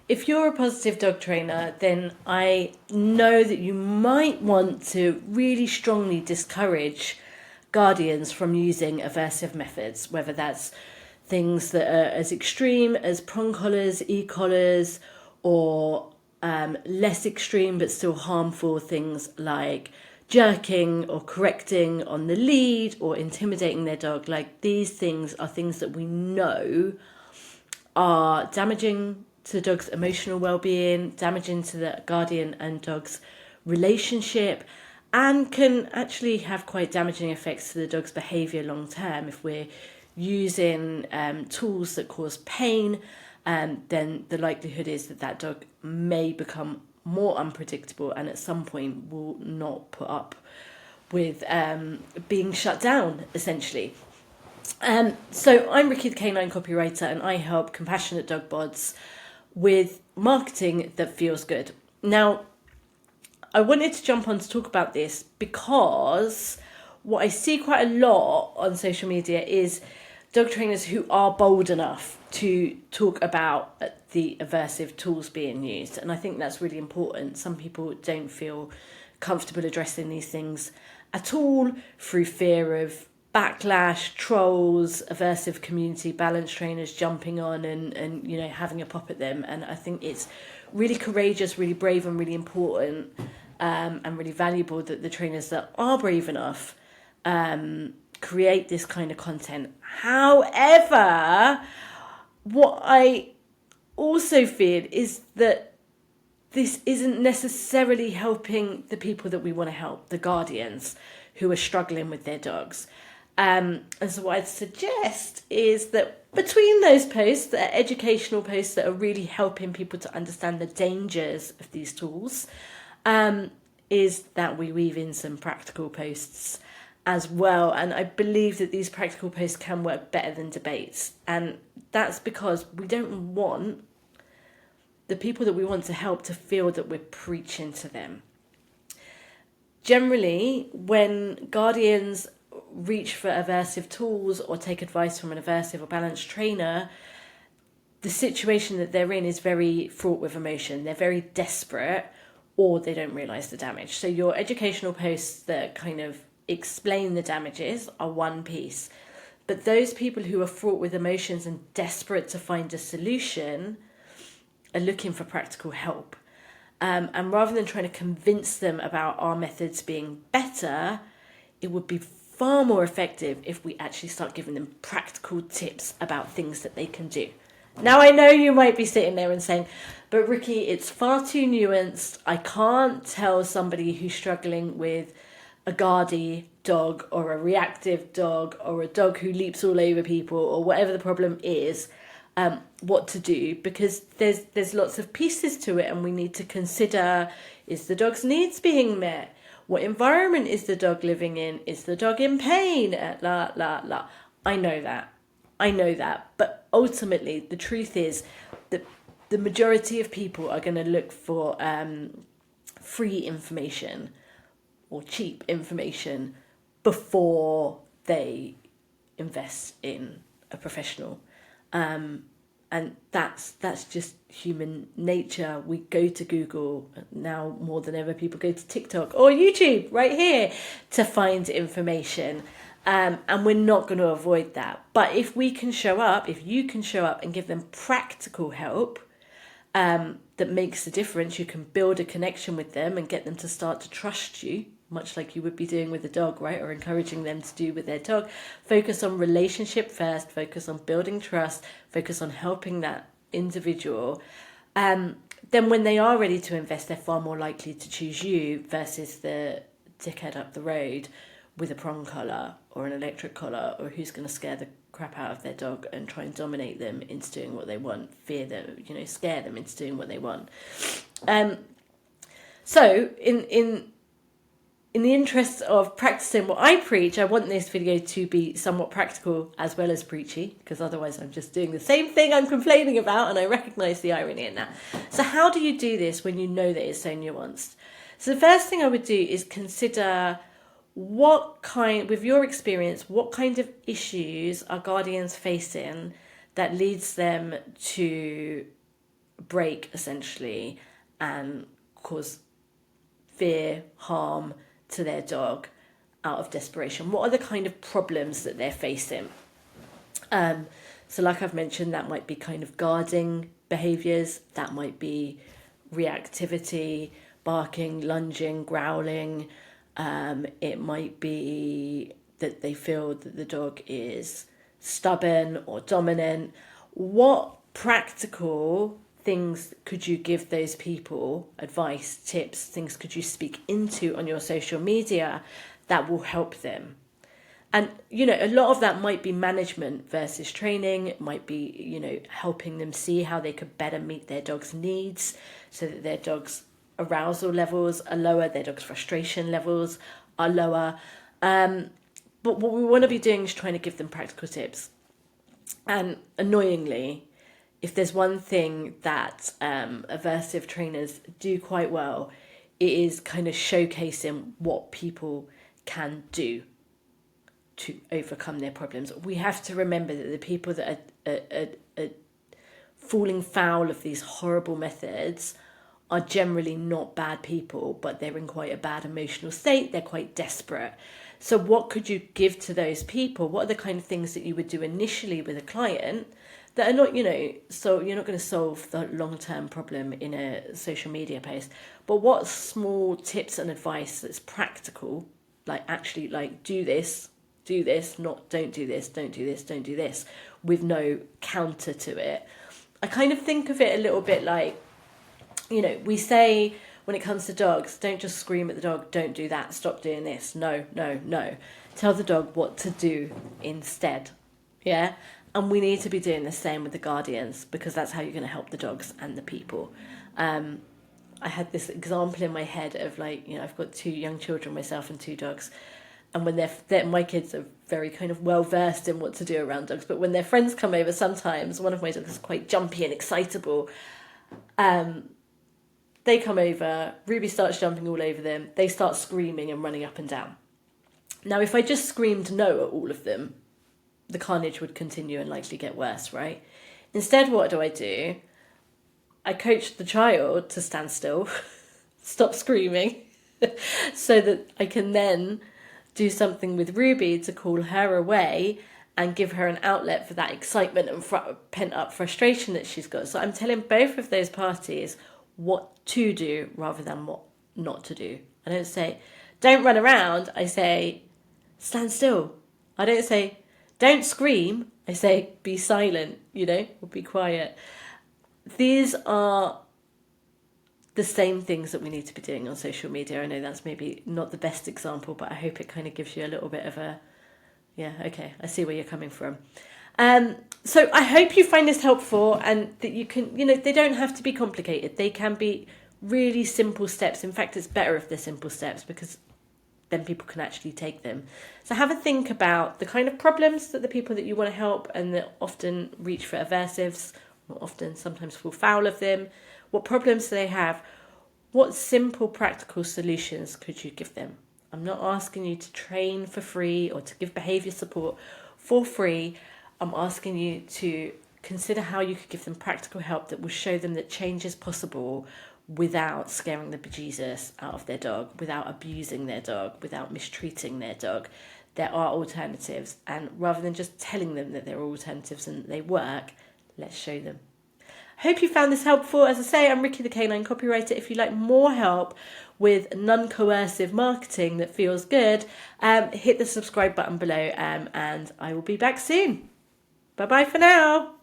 if you're a positive dog trainer, then I know that you might want to really strongly discourage guardians from using aversive methods, whether that's things that are as extreme as prong collars, e-collars, or less extreme but still harmful things like jerking or correcting on the lead or intimidating their dog. Like, these things are things that we know are damaging to the dog's emotional well-being, damaging to the guardian and dog's relationship, and can actually have quite damaging effects to the dog's behaviour long term. If we're using tools that cause pain, then the likelihood is that that dog may become more unpredictable and at some point will not put up with being shut down, essentially. So I'm Ricky, the Canine Copywriter, and I help compassionate dog bods with marketing that feels good. Now, I wanted to jump on to talk about this because what I see quite a lot on social media is dog trainers who are bold enough to talk about the aversive tools being used. And I think that's really important. Some people don't feel comfortable addressing these things at all through fear of backlash, trolls, aversive community balance trainers jumping on and having a pop at them. And I think it's really courageous, really brave, and really important and really valuable that the trainers that are brave enough create this kind of content. However, what I also feel is that this isn't necessarily helping the people that we want to help, the guardians who are struggling with their dogs. And so what I'd suggest is that between those posts, that are educational posts that are really helping people to understand the dangers of these tools, is that we weave in some practical posts as well. And I believe that these practical posts can work better than debates. And that's because we don't want the people that we want to help to feel that we're preaching to them. Generally, when guardians reach for aversive tools or take advice from an aversive or balanced trainer, the situation that they're in is very fraught with emotion. They're very desperate, or they don't realise the damage. So your educational posts that kind of explain the damages are one piece. But those people who are fraught with emotions and desperate to find a solution are looking for practical help. And rather than trying to convince them about our methods being better, it would be far more effective if we actually start giving them practical tips about things that they can do. Now, I know you might be sitting there and saying, but Ricky, it's far too nuanced. I can't tell somebody who's struggling with a guardie dog or a reactive dog or a dog who leaps all over people or whatever the problem is, what to do, because there's lots of pieces to it, and we need to consider, is the dog's needs being met? What environment is the dog living in? Is the dog in pain? I know that. But ultimately, the truth is that the majority of people are going to look for free information or cheap information before they invest in a professional. And that's just human nature. We go to Google now more than ever. People go to TikTok or YouTube right here to find information. And we're not going to avoid that. But if you can show up and give them practical help that makes a difference, you can build a connection with them and get them to start to trust you, much like you would be doing with a dog, right? Or encouraging them to do with their dog. Focus on relationship first, focus on building trust, focus on helping that individual. Then when they are ready to invest, they're far more likely to choose you versus the dickhead up the road with a prong collar or an electric collar, or who's going to scare the crap out of their dog and try and dominate them into doing what they want, scare them into doing what they want. So in the interest of practicing what I preach, I want this video to be somewhat practical as well as preachy, because otherwise I'm just doing the same thing I'm complaining about, and I recognise the irony in that. So how do you do this when you know that it's so nuanced? So the first thing I would do is consider with your experience, what kind of issues are guardians facing that leads them to break essentially and cause fear, harm to their dog out of desperation? What are the kind of problems that they're facing? So like I've mentioned, that might be kind of guarding behaviours, that might be reactivity, barking, lunging, growling. It might be that they feel that the dog is stubborn or dominant. What practical things could you give those people, advice, tips, things could you speak into on your social media that will help them? And, a lot of that might be management versus training. It might be, helping them see how they could better meet their dog's needs so that their dog's arousal levels are lower, their dog's frustration levels are lower. But what we want to be doing is trying to give them practical tips. And annoyingly, if there's one thing that aversive trainers do quite well, it is kind of showcasing what people can do to overcome their problems. We have to remember that the people that are falling foul of these horrible methods are generally not bad people, but they're in quite a bad emotional state. They're quite desperate. So what could you give to those people? What are the kind of things that you would do initially with a client that are not, so you're not going to solve the long-term problem in a social media post, but what small tips and advice that's practical, like actually like do this, not don't do this, don't do this, don't do this, with no counter to it. I kind of think of it a little bit like, we say when it comes to dogs, don't just scream at the dog, don't do that, stop doing this. No. Tell the dog what to do instead. Yeah? And we need to be doing the same with the guardians, because that's how you're going to help the dogs and the people. I had this example in my head of I've got 2 young children myself and 2 dogs. And when my kids are very kind of well versed in what to do around dogs, but when their friends come over, sometimes one of my dogs is quite jumpy and excitable. They come over, Ruby starts jumping all over them, they start screaming and running up and down. Now, if I just screamed no at all of them, the carnage would continue and likely get worse, right? Instead, what do? I coach the child to stand still, stop screaming, so that I can then do something with Ruby to call her away and give her an outlet for that excitement and pent-up frustration that she's got. So I'm telling both of those parties what to do rather than what not to do. I don't say, don't run around. I say, stand still. I don't say, don't scream. I say, be silent, or be quiet. These are the same things that we need to be doing on social media. I know that's maybe not the best example, but I hope it kind of gives you a little bit of okay, I see where you're coming from. So I hope you find this helpful and that you can, they don't have to be complicated. They can be really simple steps. In fact, it's better if they're simple steps because then people can actually take them. So have a think about the kind of problems that the people that you want to help and that often reach for aversives, or often sometimes fall foul of them. What problems do they have? What simple practical solutions could you give them? I'm not asking you to train for free or to give behaviour support for free. I'm asking you to consider how you could give them practical help that will show them that change is possible without scaring the bejesus out of their dog, without abusing their dog, without mistreating their dog. There are alternatives, and rather than just telling them that there are alternatives and that they work, let's show them. Hope you found this helpful. As I say, I'm Ricky the Canine Copywriter. If you'd like more help with non-coercive marketing that feels good, hit the subscribe button below and I will be back soon. Bye-bye for now.